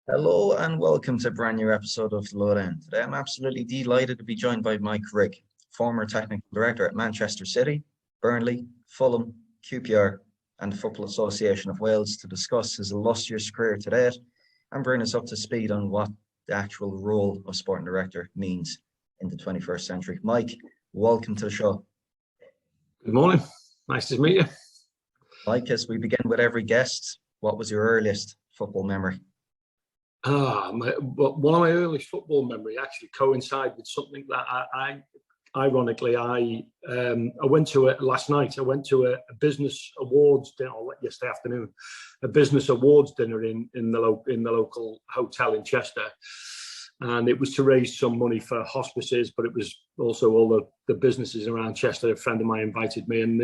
Hello and welcome to a brand new episode of Lowdown. Today I'm absolutely delighted to be joined by Mike Rigg, former technical director at Manchester City, Burnley, Fulham, QPR and the Football Association of Wales to discuss his illustrious career to date and bring us up to speed on what the actual role of sporting director means in the 21st century. Mike, welcome to the show. Good morning. Nice to meet you. Mike, as we begin with every guest, what was your earliest football memory? One of my earliest football memory actually coincided with something that I went to last night. I went to a business awards dinner, or yesterday afternoon, a business awards dinner in the local hotel in Chester, and it was to raise some money for hospices, but it was also all the businesses around Chester. A friend of mine invited me, and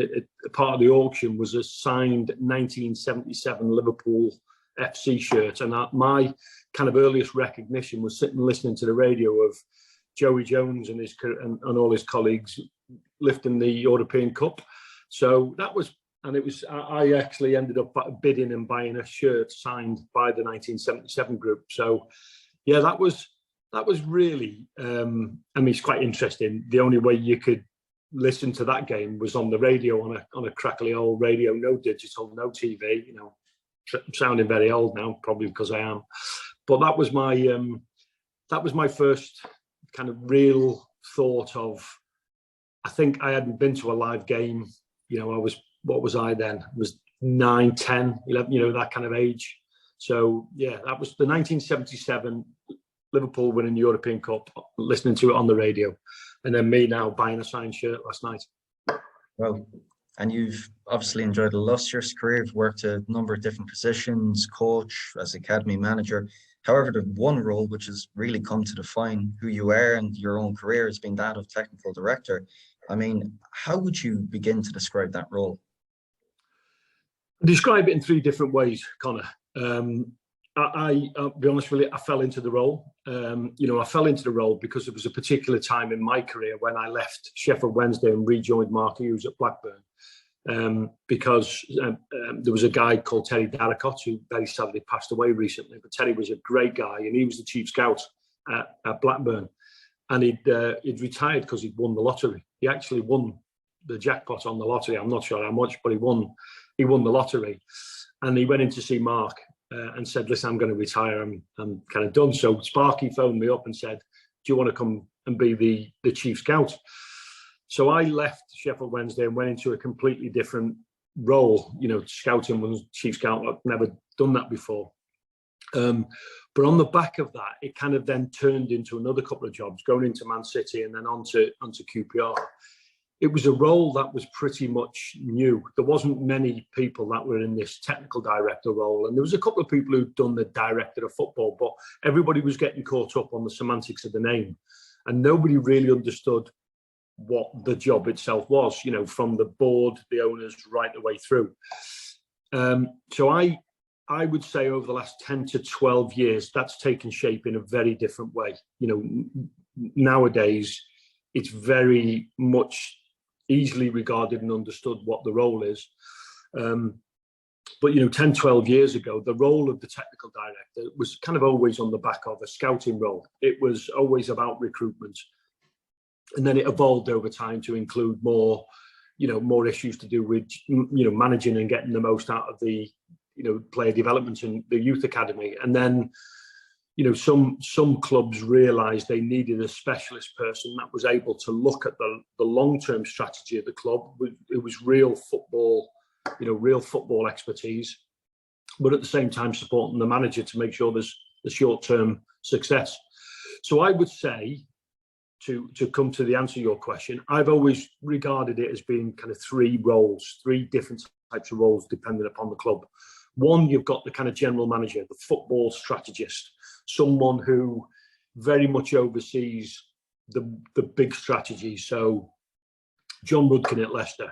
part of the auction was a signed 1977 Liverpool FC shirt, and my kind of earliest recognition was sitting listening to the radio of Joey Jones and all his colleagues lifting the European Cup. So that was, and it was, I actually ended up bidding and buying a shirt signed by the 1977 group. So yeah, that was really, it's quite interesting. The only way you could listen to that game was on the radio, on a crackly old radio, no digital, no TV, sounding very old now, probably because I am. But that was my first kind of real thought of, I think I hadn't been to a live game. What was I then? I was 9, 10, 11, that kind of age. So yeah, that was the 1977 Liverpool winning the European Cup, listening to it on the radio. And then me now buying a signed shirt last night. Well, and you've obviously enjoyed a illustrious career. You've worked a number of different positions, coach, as academy manager. However, the one role which has really come to define who you are and your own career has been that of technical director. I mean, how would you begin to describe that role? Describe it in 3 different ways, Connor. I'll be honest with you, I fell into the role. I fell into the role because it was a particular time in my career when I left Sheffield Wednesday and rejoined Mark Hughes at Blackburn. Because there was a guy called Terry Darracott who very sadly passed away recently, but Terry was a great guy and he was the chief scout at Blackburn, and he'd retired because he'd won the lottery. He actually won the jackpot on the lottery. I'm not sure how much, but he won the lottery, and he went in to see Mark and said, "Listen, I'm going to retire. I'm kind of done." So Sparky phoned me up and said, "Do you want to come and be the chief scout?" So I left Sheffield Wednesday and went into a completely different role. Scouting was chief scout. I've never done that before. But on the back of that, it kind of then turned into another couple of jobs, going into Man City and then onto QPR. It was a role that was pretty much new. There wasn't many people that were in this technical director role. And there was a couple of people who'd done the director of football, but everybody was getting caught up on the semantics of the name. And nobody really understood what the job itself was, from the board, the owners, right the way through. So I would say over the last 10 to 12 years, that's taken shape in a very different way. Nowadays, it's very much easily regarded and understood what the role is. But 10, 12 years ago, the role of the technical director was kind of always on the back of a scouting role. It was always about recruitment. And then it evolved over time to include more issues to do with, managing and getting the most out of the, player development and the youth academy. And then, some clubs realised they needed a specialist person that was able to look at the long-term strategy of the club. It was real football expertise, but at the same time supporting the manager to make sure there's the short-term success. So I would say, to come to the answer to your question, I've always regarded it as being kind of 3 roles, 3 different types of roles depending upon the club. One, you've got the kind of general manager, the football strategist, someone who very much oversees the big strategy. So John Rudkin at Leicester,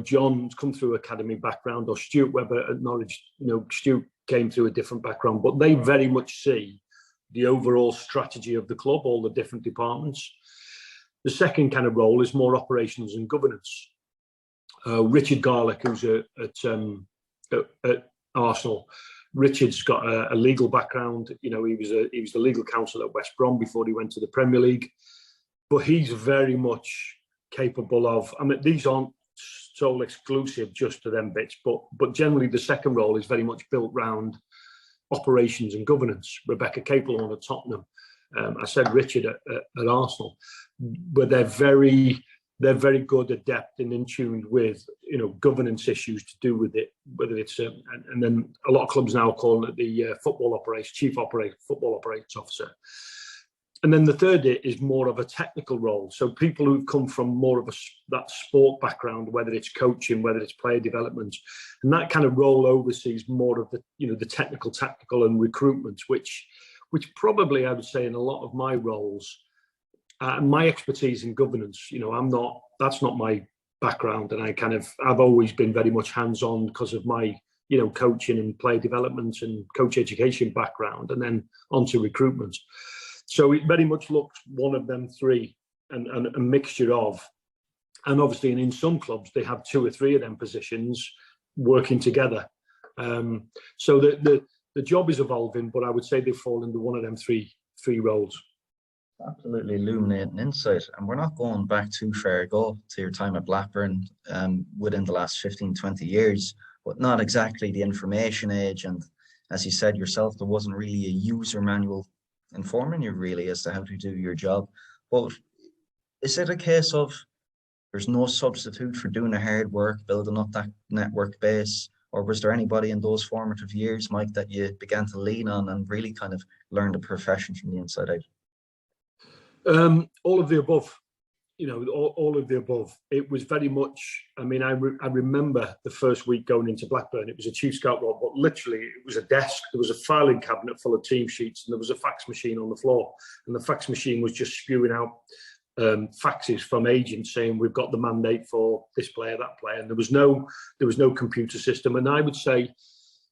John's come through academy background, or Stuart Webber at Norwich, Stuart came through a different background, but they very much see the overall strategy of the club, all the different departments. The second kind of role is more operations and governance. Richard Garlick, who's at Arsenal, Richard's got a legal background. You know, he was the legal counsel at West Brom before he went to the Premier League. But he's very much capable of, I mean, these aren't sole exclusive just to them bits, but generally the second role is very much built around operations and governance. Rebecca Capelhorn at Tottenham. I said Richard at Arsenal, but they're very good, adept, and in tune with, you know, governance issues to do with it. Whether it's and then a lot of clubs now calling it the chief football operations officer. And then the third is more of a technical role. So people who've come from more of that sport background, whether it's coaching, whether it's player development, and that kind of role oversees more of the, you know, the tactical and recruitment, which probably I would say in a lot of my roles, my expertise in governance, you know, that's not my background, and I've always been very much hands-on because of my, you know, coaching and player development and coach education background, and then onto recruitment. So it very much looks one of them three, and a mixture of, and obviously in some clubs they have two or three of them positions working together. So the job is evolving, but I would say they fall into one of them three roles. Absolutely illuminating insight. And we're not going back too far ago to your time at Blackburn within the last 15, 20 years, but not exactly the information age. And as you said yourself, there wasn't really a user manual informing you really as to how to do your job. But is it a case of there's no substitute for doing the hard work, building up that network base? Or was there anybody in those formative years, Mike, that you began to lean on and really kind of learn the profession from the inside out? All of the above, you know, all of the above. It was very much, I mean, I remember the first week going into Blackburn, it was a chief scout role, but literally it was a desk, there was a filing cabinet full of team sheets, and there was a fax machine on the floor, and the fax machine was just spewing out faxes from agents saying we've got the mandate for this player, that player, and there was no computer system. And I would say,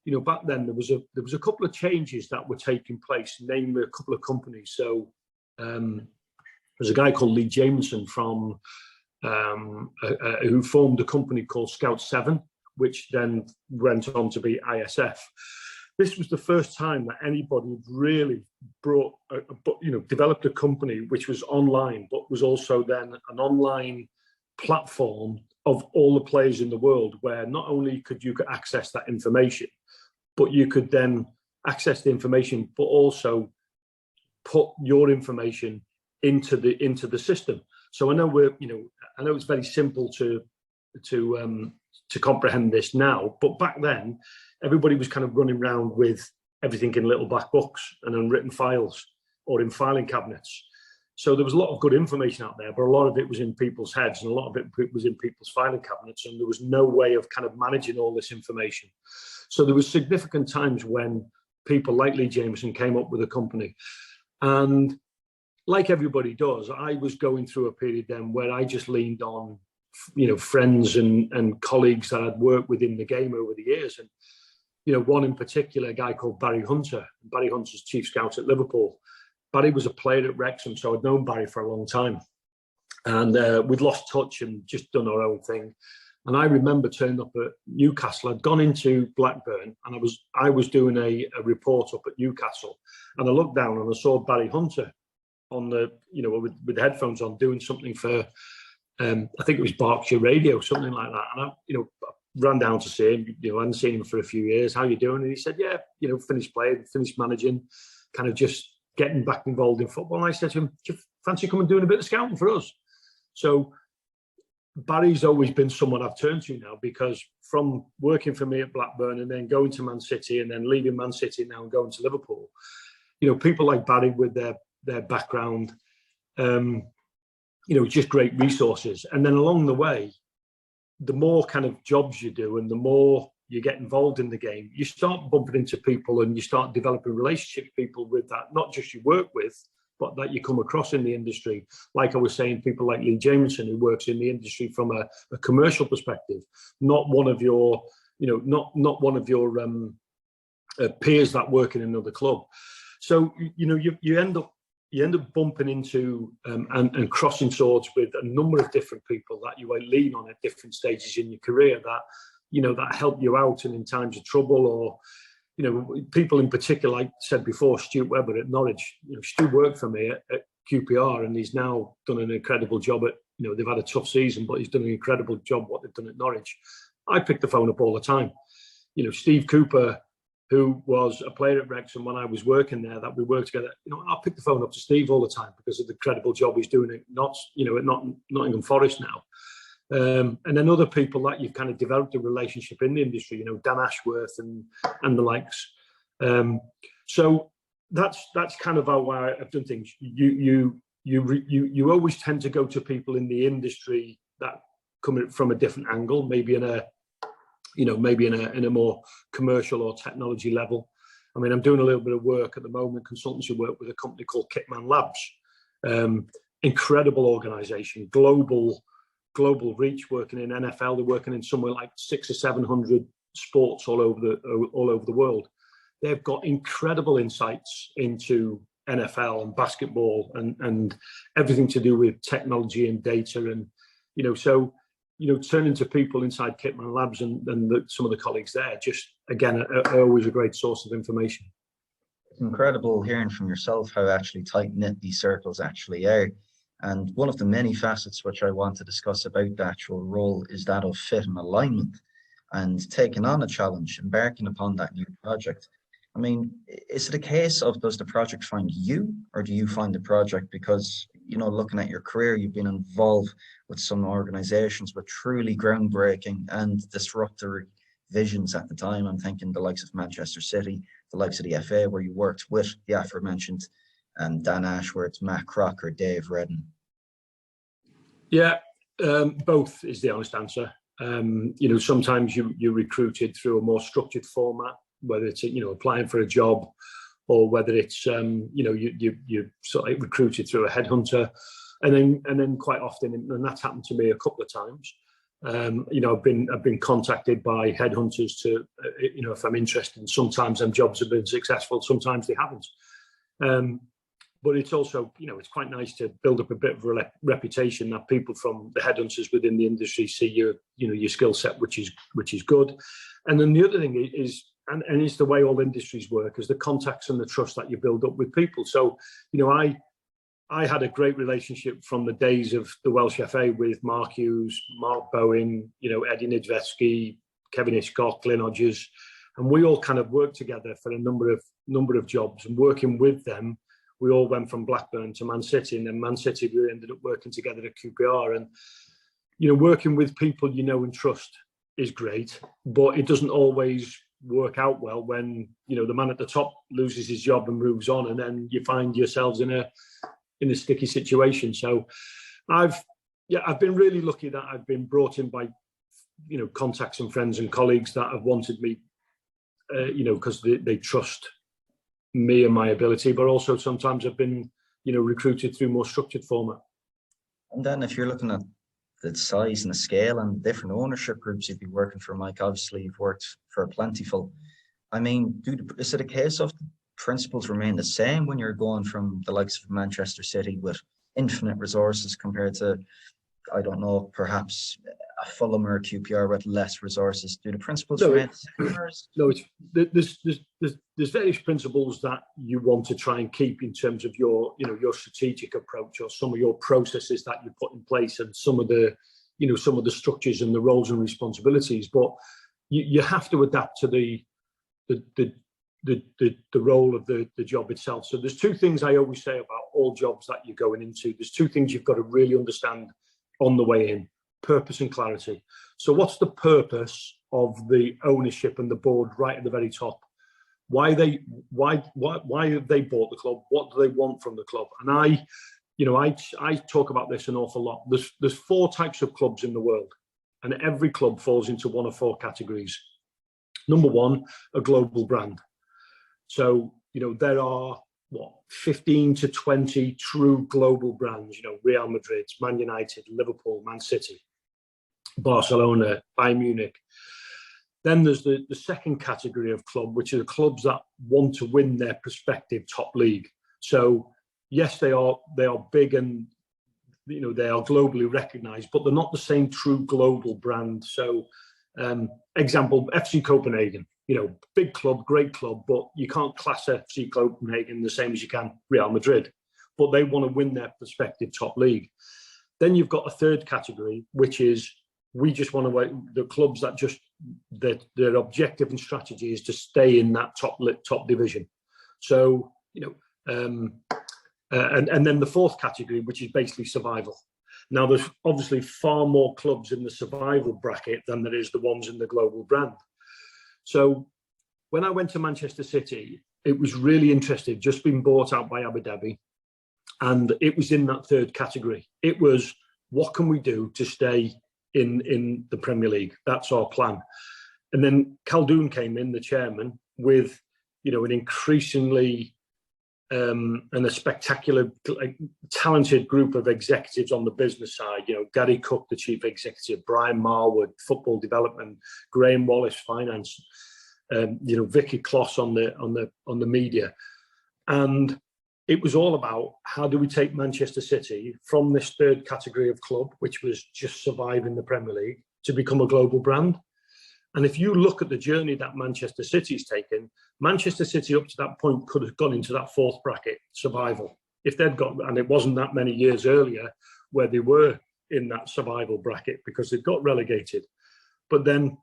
you know, back then there was a couple of changes that were taking place, namely a couple of companies. So there's a guy called Lee Jameson from who formed a company called Scout 7, which then went on to be ISF. This was the first time that anybody really developed a company which was online, but was also then an online platform of all the players in the world, where not only could you access that information, but you could then access the information, but also put your information into the system. So I know I know it's very simple to comprehend this now, but back then everybody was kind of running around with everything in little black books and unwritten files or in filing cabinets. So there was a lot of good information out there, but a lot of it was in people's heads and a lot of it was in people's filing cabinets, and there was no way of kind of managing all this information. So there was significant times when people like Lee Jameson came up with a company, and like everybody does, I was going through a period then where I just leaned on, you know, friends and colleagues that I'd worked with in the game over the years. And, you know, one in particular, a guy called Barry Hunter. Barry Hunter's chief scout at Liverpool. Barry was a player at Wrexham, so I'd known Barry for a long time. And we'd lost touch and just done our own thing. And I remember turning up at Newcastle. I'd gone into Blackburn, and I was doing a report up at Newcastle. And I looked down and I saw Barry Hunter on the, you know, with the headphones on, doing something for, I think it was Berkshire Radio, something like that. And I, you know, ran down to see him. You know, I hadn't seen him for a few years. How you doing? And he said, yeah, you know, finished playing, finished managing, kind of just getting back involved in football. And I said to him, do you fancy coming and doing a bit of scouting for us? So Barry's always been someone I've turned to now, because from working for me at Blackburn and then going to Man City and then leaving Man City now and going to Liverpool, you know, people like Barry with their background, you know, just great resources. And then along the way, the more kind of jobs you do and the more you get involved in the game, you start bumping into people and you start developing relationships with people with that, not just you work with, but that you come across in the industry. Like I was saying, people like Lee Jameson, who works in the industry from a commercial perspective, not one of your, you know, not one of your peers that work in another club. So, you know, you end up bumping into and crossing swords with a number of different people that you might lean on at different stages in your career, that, you know, that help you out and in times of trouble, or, you know, people in particular, like I said before, Stuart Webber at Norwich. You know, Stu worked for me at QPR, and he's now done an incredible job at, you know, they've had a tough season, but he's done an incredible job what they've done at Norwich. I pick the phone up all the time. You know, Steve Cooper, who was a player at Wrexham when I was working there, that we worked together. You know, I'll pick the phone up to Steve all the time because of the credible job he's doing at Nottingham Forest now. And then other people that you've kind of developed a relationship in the industry, you know, Dan Ashworth and the likes. So that's kind of how I've done things. You always tend to go to people in the industry that come from a different angle, maybe in a more commercial or technology level. I mean, I'm doing a little bit of work at the moment, consultancy work with a company called Kitman Labs. Incredible organisation, global reach, working in NFL. They're working in somewhere like 600 or 700 sports all over the world. They've got incredible insights into NFL and basketball and everything to do with technology and data. And, you know, so, you know, turning to people inside Kitman Labs and some of the colleagues there, just, again, are always a great source of information. It's incredible hearing from yourself how actually tight-knit these circles actually are. And one of the many facets which I want to discuss about the actual role is that of fit and alignment and taking on a challenge, embarking upon that new project. I mean, is it a case of, does the project find you, or do you find the project? Because, you know, looking at your career, you've been involved with some organizations with truly groundbreaking and disruptive visions at the time. I'm thinking the likes of Manchester City, the likes of the FA, where you worked with the aforementioned Dan Ashworth, Matt Crocker, Dave Redden. Yeah, both is the honest answer. You know, sometimes you're recruited through a more structured format, whether it's, you know, applying for a job, or whether it's you know, you sort of recruited through a headhunter, and then quite often, and that's happened to me a couple of times. You know, I've been contacted by headhunters to, you know, if I'm interested. And sometimes them jobs have been successful, sometimes they haven't. But it's also, you know, it's quite nice to build up a bit of a reputation that people from the headhunters within the industry see your skill set, which is good. And then the other thing is, and it's the way all industries work, is the contacts and the trust that you build up with people. So, you know, I had a great relationship from the days of the Welsh FA with Mark Hughes, Mark Bowen, you know, Eddie Niedzwiecki, Kevin Hitchcock, Glyn Hodges, and we all kind of worked together for a number of jobs. And working with them, we all went from Blackburn to Man City, and then Man City, we ended up working together at QPR. And, you know, working with people you know and trust is great, but it doesn't always work out well when, you know, the man at the top loses his job and moves on, and then you find yourselves in a sticky situation. So I've been really lucky that I've been brought in by, you know, contacts and friends and colleagues that have wanted me, you know, because they trust me and my ability, but also sometimes I've been, you know, recruited through more structured format. And then if you're looking at the size and the scale and different ownership groups you'd be working for, Mike, obviously you've worked for Plentiful. I mean, is it a case of the principles remain the same when you're going from the likes of Manchester City with infinite resources compared to, I don't know, perhaps a Fulham or a QPR with less resources? Do the principles remain the same? No, there's various principles that you want to try and keep in terms of your, you know, your strategic approach, or some of your processes that you put in place, and some of the, you know, some of the structures and the roles and responsibilities. But you have to adapt to the role of the job itself. So there's two things I always say about all jobs that you're going into. There's two things you've got to really understand on the way in: purpose and clarity. So what's the purpose of the ownership and the board right at the very top? Why have they bought the club? What do they want from the club? And I talk about this an awful lot. There's four types of clubs in the world, and every club falls into one of four categories. Number one, a global brand. So, you know, there are 15 to 20 true global brands, you know, Real Madrid, Man United, Liverpool, Man City, Barcelona, Bayern Munich. Then there's the second category of club, which are the clubs that want to win their prospective top league. So yes, they are big, and, you know, they are globally recognized, but they're not the same true global brand. So example, FC Copenhagen. big club, great club, but you can't class FC Copenhagen the same as you can Real Madrid. But they want to win their prospective top league. Then you've got a third category, which is we just want to the clubs that just their objective and strategy is to stay in that top division. So and then the fourth category, which is basically survival. Now, there's obviously far more clubs in the survival bracket than there is the ones in the global brand. So when I went to Manchester City, it was really interesting, just been bought out by Abu Dhabi. And it was in that third category. It was, what can we do to stay in the Premier League? That's our plan. And then Khaldoon came in, the chairman, with, an increasingly and a spectacular, talented group of executives on the business side. Gary Cook, the chief executive, Brian Marwood, football development, Graham Wallace, finance, Vicky Kloss on the media, and it was all about how do we take Manchester City from this third category of club, which was just surviving the Premier League, to become a global brand. And if you look at the journey that Manchester City's taken, Manchester City up to that point could have gone into that fourth bracket, survival. If they'd got, and it wasn't that many years earlier where they were in that survival bracket because they'd got relegated. But then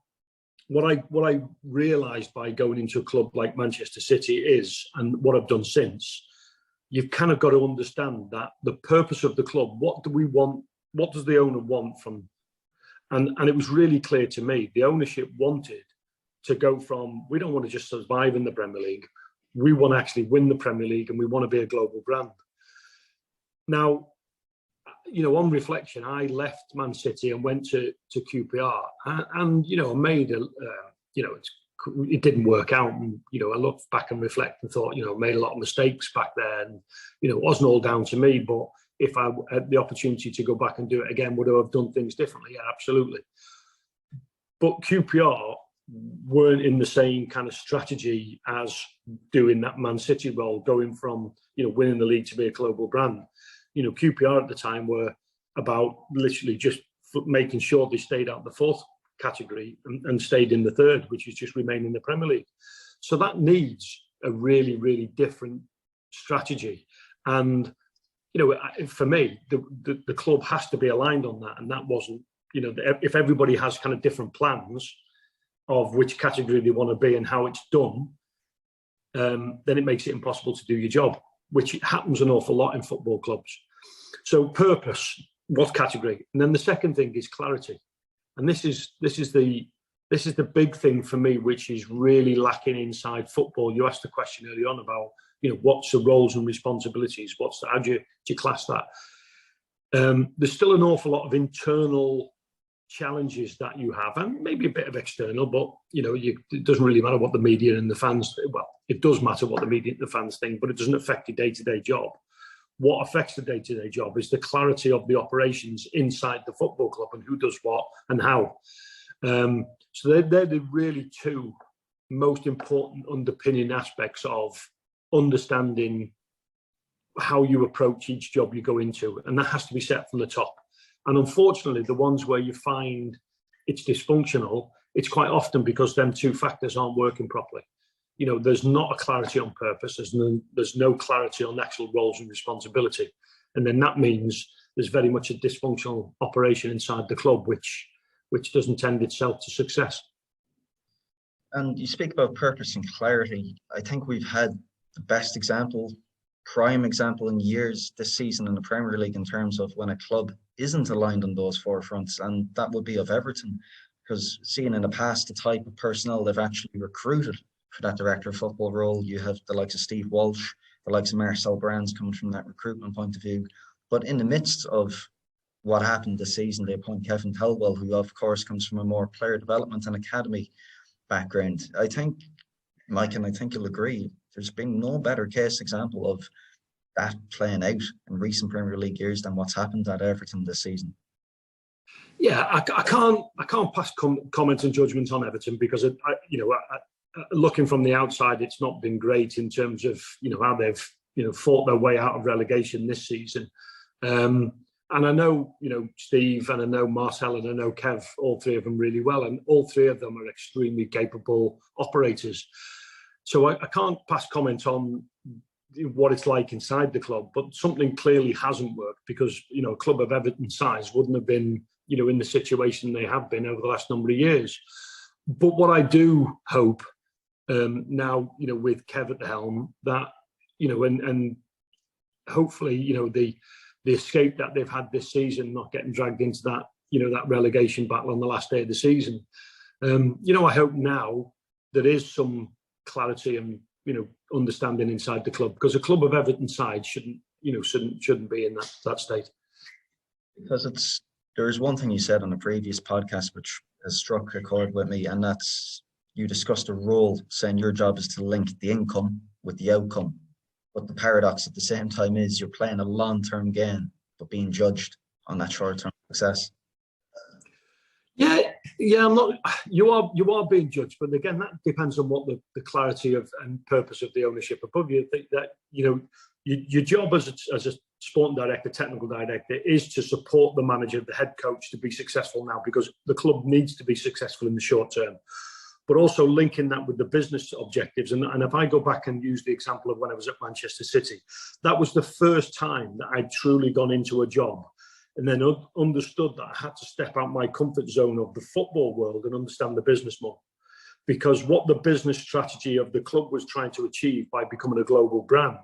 what I realised by going into a club like Manchester City is, and what I've done since, you've kind of got to understand that the purpose of the club, what do we want, what does the owner want from, and it was really clear to me, the ownership wanted to go from, we don't want to just survive in the Premier League, we want to actually win the Premier League and we want to be a global brand. Now, on reflection, I left Man City and went to QPR and made it didn't work out. And, I looked back and reflect and thought, made a lot of mistakes back there. And, it wasn't all down to me, but if I had the opportunity to go back and do it again, would I have done things differently? Yeah, absolutely. But QPR weren't in the same kind of strategy as doing that Man City role, going from, winning the league to be a global brand. QPR at the time were about literally just making sure they stayed out the fourth category and stayed in the third, which is just remain in the Premier League. So that needs a really, really different strategy. And, for me, the club has to be aligned on that. And that wasn't, if everybody has kind of different plans of which category they want to be and how it's done, then it makes it impossible to do your job, which happens an awful lot in football clubs. So purpose, what category? And then the second thing is clarity. And this is the big thing for me, which is really lacking inside football. You asked the question early on about, what's the roles and responsibilities? How do you class that? There's still an awful lot of internal challenges that you have, and maybe a bit of external, but it doesn't really matter what the media and the fans, well, it does matter what the media and the fans think, but it doesn't affect your day-to-day job. What affects the day-to-day job is the clarity of the operations inside the football club and who does what and how. So they're the really two most important underpinning aspects of understanding how you approach each job you go into, and that has to be set from the top. And unfortunately, the ones where you find it's dysfunctional, it's quite often because them two factors aren't working properly. There's not a clarity on purpose. There's no clarity on actual roles and responsibility. And then that means there's very much a dysfunctional operation inside the club, which doesn't tend itself to success. And you speak about purpose and clarity. I think we've had the best example, prime example in years this season in the Premier League in terms of when a club isn't aligned on those four fronts, and that would be of Everton, because seeing in the past the type of personnel they've actually recruited for that director of football role, you have the likes of Steve Walsh, the likes of Marcel Brands coming from that recruitment point of view. But in the midst of what happened this season, they appoint Kevin Thelwell, who of course comes from a more player development and academy background. I think, Mike, and I think you'll agree, there's been no better case example of that playing out in recent Premier League years than what's happened at Everton this season. Yeah, I can't pass comments and judgment on Everton because looking from the outside, it's not been great in terms of how they've fought their way out of relegation this season. And I know, Steve, and I know Marcel, and I know Kev, all three of them really well, and all three of them are extremely capable operators. So I can't pass comment on what it's like inside the club, but something clearly hasn't worked, because a club of Everton's size wouldn't have been in the situation they have been over the last number of years. But what I do hope now, with Kev at the helm, that and hopefully the escape that they've had this season, not getting dragged into that that relegation battle on the last day of the season, I hope now there is some clarity and understanding inside the club, because a club of Everton's side shouldn't be in that state. Because there is one thing you said on a previous podcast which has struck a chord with me, and that's you discussed a role saying your job is to link the income with the outcome. But the paradox at the same time is you're playing a long-term game, but being judged on that short-term success. Yeah, I'm not. You are being judged, but again, that depends on what the clarity of and purpose of the ownership above you. Think that your job as a sporting director, technical director, is to support the manager, the head coach, to be successful now, because the club needs to be successful in the short term. But also linking that with the business objectives. And if I go back and use the example of when I was at Manchester City, that was the first time that I'd truly gone into a job and then understood that I had to step out my comfort zone of the football world and understand the business more. Because what the business strategy of the club was trying to achieve by becoming a global brand,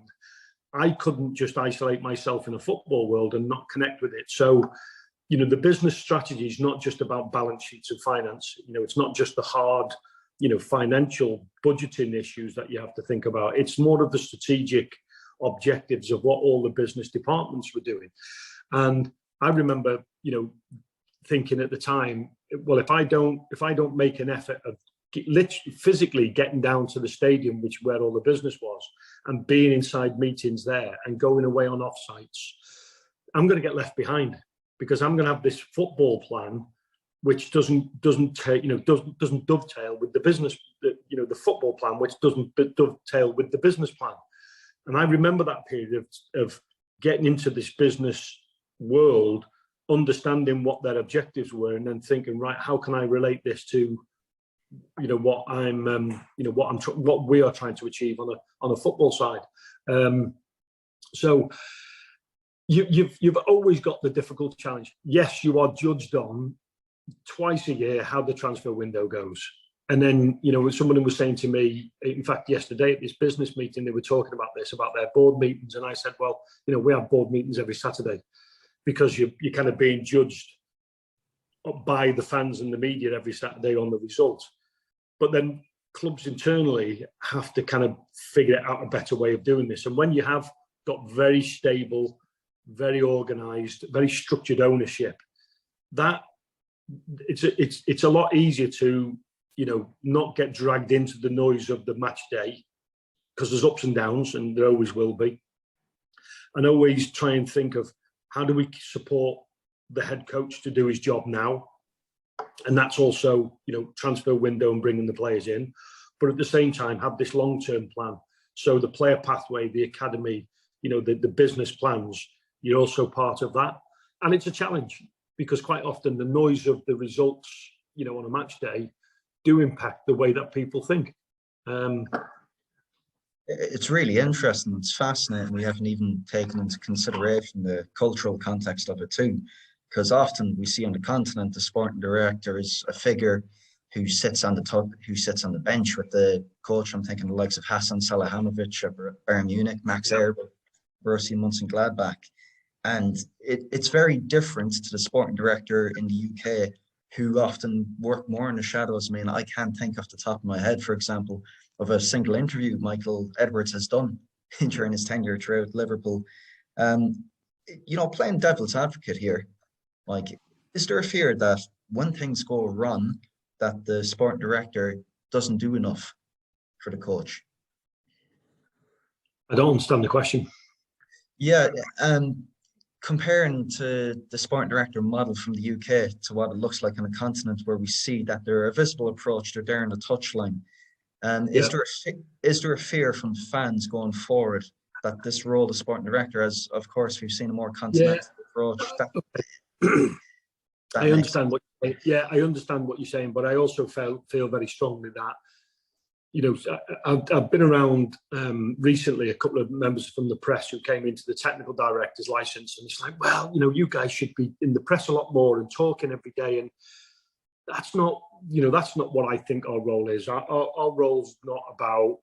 I couldn't just isolate myself in a football world and not connect with it. So, the business strategy is not just about balance sheets and finance. It's not just the hard, financial budgeting issues that you have to think about. It's more of the strategic objectives of what all the business departments were doing. And I remember, thinking at the time, well, if I don't make an effort of literally physically getting down to the stadium, where all the business was, and being inside meetings there and going away on offsites, I'm going to get left behind, because I'm going to have this football plan which doesn't dovetail with the business, the football plan, which doesn't dovetail with the business plan. And I remember that period of getting into this business world, understanding what their objectives were, and then thinking, right, how can I relate this to, what we are trying to achieve on a football side. So you've always got the difficult challenge. Yes, you are judged on twice a year how the transfer window goes. And then, someone was saying to me, in fact, yesterday at this business meeting, they were talking about their board meetings. And I said, well, we have board meetings every Saturday, because you're kind of being judged by the fans and the media every Saturday on the results. But then clubs internally have to kind of figure out a better way of doing this. And when you have got very stable, very organised, very structured ownership, that it's a lot easier to not get dragged into the noise of the match day, because there's ups and downs, and there always will be. And always try and think of, how do we support the head coach to do his job now? And that's also, transfer window and bringing the players in. But at the same time, have this long-term plan. So the player pathway, the academy, the business plans, you're also part of that. And it's a challenge, because quite often the noise of the results, on a match day, do impact the way that people think. It's really interesting. It's fascinating. We haven't even taken into consideration the cultural context of it too, because often we see on the continent the sporting director is a figure who sits on the bench with the coach. I'm thinking the likes of Hassan Salihamidzic at Bayern Munich, Max Eberl, Borussia Mönchengladbach, and it's very different to the sporting director in the UK, who often work more in the shadows. I mean, I can't think off the top of my head, for example, of a single interview Michael Edwards has done during his tenure throughout Liverpool. Playing devil's advocate here, is there a fear that when things go wrong, that the sporting director doesn't do enough for the coach? I don't understand the question. Yeah, comparing to the sporting director model from the UK to what it looks like on a continent where we see that they're a visible approach, they're there in the touchline. Is there a fear from fans going forward that this role of sporting director, as of course we've seen a more continental approach. I understand what you're saying. Yeah, I understand what you're saying, but I also feel very strongly that, you know, I've been around recently, a couple of members from the press who came into the technical director's license, and it's like, well, you know, you guys should be in the press a lot more and talking every day. And that's not, you know, that's not what I think our role is. Our role's not about,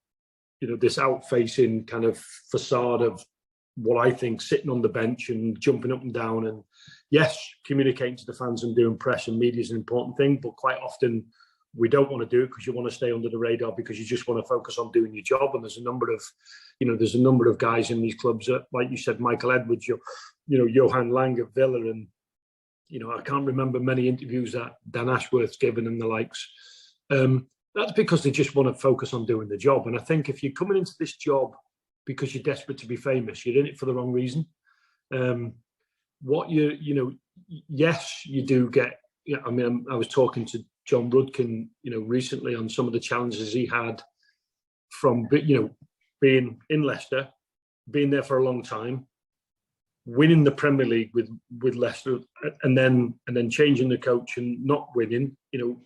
you know, this out-facing kind of facade of what I think sitting on the bench and jumping up and down. And yes, communicating to the fans and doing press and media is an important thing, but quite often we don't want to do it because you want to stay under the radar, because you just want to focus on doing your job. And there's a number of, you know, there's a number of guys in these clubs that, like you said, Michael Edwards, you know, Johan Lang at Villa, and, you know, I can't remember many interviews that Dan Ashworth's given and the likes. That's because they just want to focus on doing the job. And I think if you're coming into this job because you're desperate to be famous, you're in it for the wrong reason. You know, yes, you do get, you know, I mean, I was talking to John Rudkin, you know, recently on some of the challenges he had from, you know, being in Leicester, being there for a long time, winning the Premier League with Leicester, and then changing the coach and not winning, you know,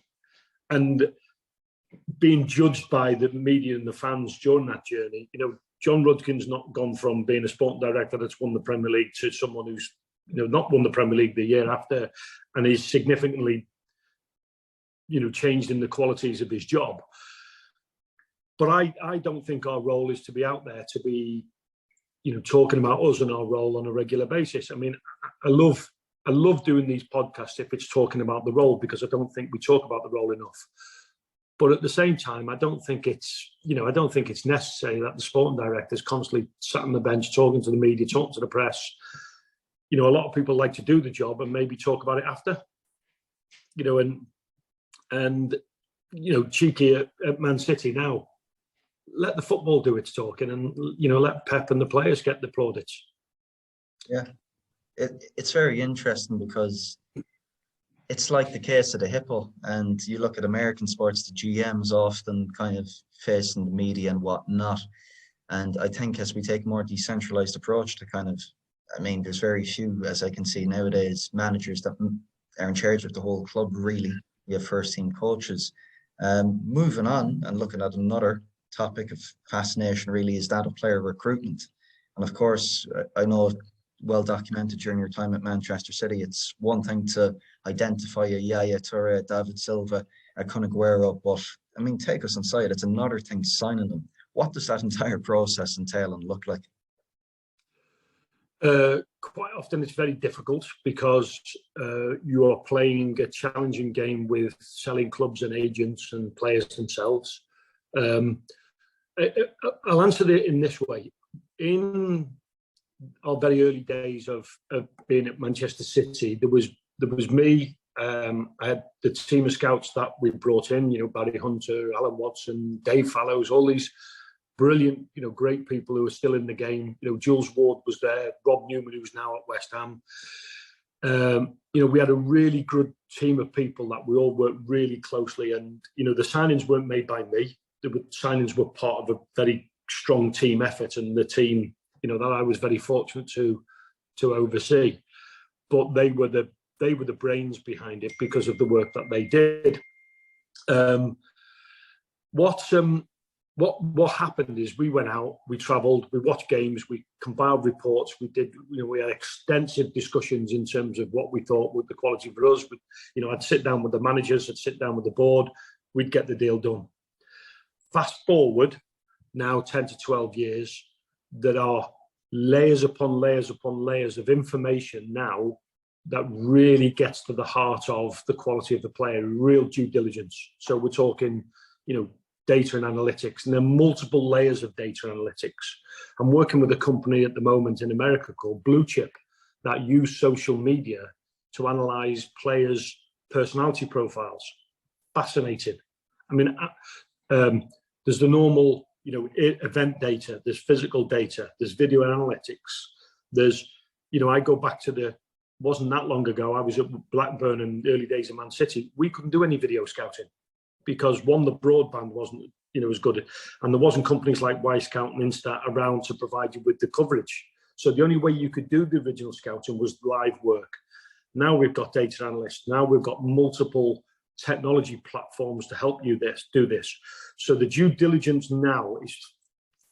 and being judged by the media and the fans during that journey. You know, John Rudkin's not gone from being a sporting director that's won the Premier League to someone who's, you know, not won the Premier League the year after, and he's significantly, you know, changed in the qualities of his job. But I don't think our role is to be out there to be, you know, talking about us and our role on a regular basis. I mean, I love doing these podcasts if it's talking about the role, because I don't think we talk about the role enough. But at the same time, I don't think it's necessary that the sporting director is constantly sat on the bench talking to the media, talking to the press. You know, a lot of people like to do the job and maybe talk about it after. You know, and you know, cheeky at Man City now. Let the football do its talking, and, you know, let Pep and the players get the plaudits. Yeah, it's very interesting because it's like the case of the hippo, and you look at American sports, the GMs often kind of facing the media and whatnot. And I think as we take a more decentralized approach to kind of, I mean, there's very few, as I can see nowadays, managers that are in charge of the whole club, really. We have first team coaches. Moving on and looking at another topic of fascination, really, is that of player recruitment. And of course, I know, well documented during your time at Manchester City, it's one thing to identify a Yaya Toure, David Silva, a Kun Aguero, but I mean, take us inside. It's another thing signing them. What does that entire process entail and look like? Quite often it's very difficult because you are playing a challenging game with selling clubs and agents and players themselves. I'll answer it in this way. In our very early days of being at Manchester City, there was me. I had the team of scouts that we brought in, you know, Barry Hunter, Alan Watson, Dave Fallows, all these brilliant, you know, great people who are still in the game. You know, Jules Ward was there, Rob Newman, who's now at West Ham. You know, we had a really good team of people that we all worked really closely. And, you know, the signings weren't made by me. The signings were part of a very strong team effort, and the team, you know, that I was very fortunate to oversee. But they were the brains behind it because of the work that they did. What happened is we went out, we travelled, we watched games, we compiled reports, we had extensive discussions in terms of what we thought would the quality for us. But, you know, I'd sit down with the managers, I'd sit down with the board, we'd get the deal done. Fast forward now 10 to 12 years, there are layers upon layers upon layers of information now that really gets to the heart of the quality of the player, real due diligence. So we're talking, you know, data and analytics, and there are multiple layers of data analytics. I'm working with a company at the moment in America called Blue Chip that use social media to analyze players' personality profiles. Fascinated. I mean, there's the normal, you know, event data, there's physical data, there's video analytics. There's, you know, I go back to wasn't that long ago, I was at Blackburn in the early days of Man City. We couldn't do any video scouting because, one, the broadband wasn't, you know, as good, and there wasn't companies like Wisecout and Instat around to provide you with the coverage. So the only way you could do the original scouting was live work. Now we've got data analysts. Now we've got multiple technology platforms to help you do this. So the due diligence now is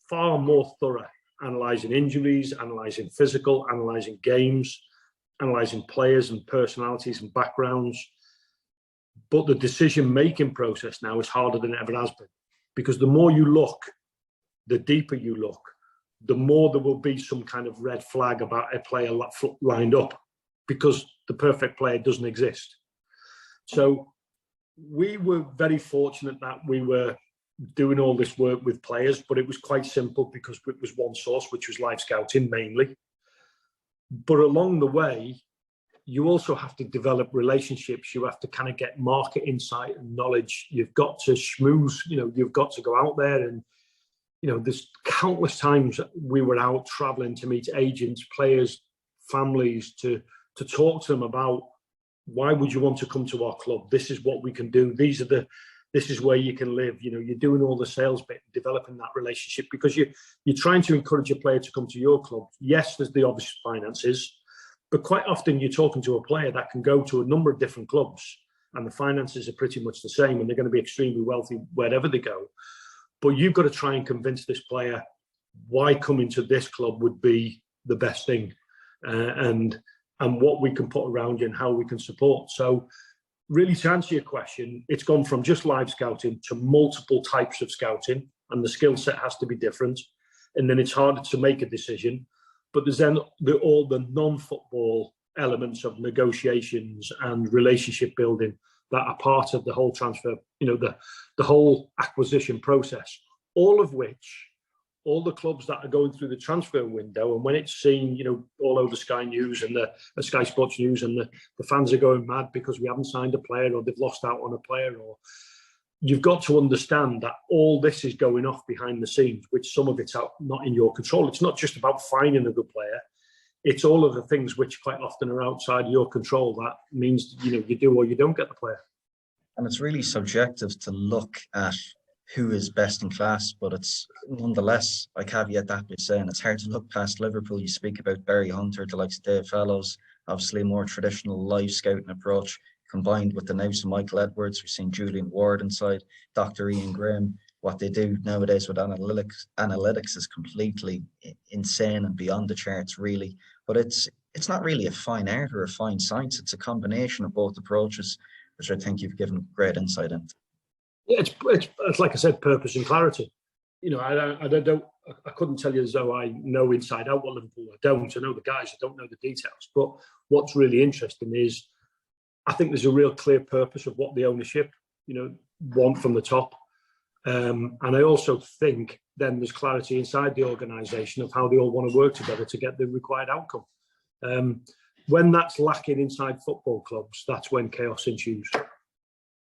far more thorough, analysing injuries, analysing physical, analysing games, analysing players and personalities and backgrounds. But the decision-making process now is harder than it ever has been, because the more you look, the deeper you look, the more there will be some kind of red flag about a player lined up, because the perfect player doesn't exist. So we were very fortunate that we were doing all this work with players, but it was quite simple because it was one source, which was live scouting mainly. But along the way, you also have to develop relationships. You have to kind of get market insight and knowledge. You've got to schmooze, you've got to go out there and, there's countless times we were out traveling to meet agents, players, families, to talk to them about, why would you want to come to our club? This is what we can do. This is where you can live. You're doing all the sales bit, developing that relationship, because you're trying to encourage a player to come to your club. Yes, there's the obvious finances, but quite often you're talking to a player that can go to a number of different clubs and the finances are pretty much the same and they're going to be extremely wealthy wherever they go. But you've got to try and convince this player why coming to this club would be the best thing, and what we can put around you and how we can support. So really, to answer your question, it's gone from just live scouting to multiple types of scouting, and the skill set has to be different. And then it's harder to make a decision. But there's then all the non-football elements of negotiations and relationship building that are part of the whole transfer, the whole acquisition process, all of which, all the clubs that are going through the transfer window, and when it's seen, all over Sky News and the Sky Sports News, and the fans are going mad because we haven't signed a player or they've lost out on a player, or you've got to understand that all this is going off behind the scenes, which some of it's not in your control. It's not just about finding a good player. It's all of the things which quite often are outside your control. That means, you do or you don't get the player. And it's really subjective to look at who is best in class, but it's nonetheless, I caveat that by saying it's hard to look past Liverpool. You speak about Barry Hunter, the likes of Dave Fellows, obviously a more traditional live scouting approach, combined with the nous of Michael Edwards. We've seen Julian Ward inside, Dr. Ian Graham. What they do nowadays with analytics is completely insane and beyond the charts, really. But it's not really a fine art or a fine science. It's a combination of both approaches, which I think you've given great insight into. Yeah, it's like I said, purpose and clarity. I couldn't tell you as though I know inside out what Liverpool are. I don't. I know the guys. I don't know the details. But what's really interesting is, I think there's a real clear purpose of what the ownership, want from the top. And I also think then there's clarity inside the organisation of how they all want to work together to get the required outcome. When that's lacking inside football clubs, that's when chaos ensues.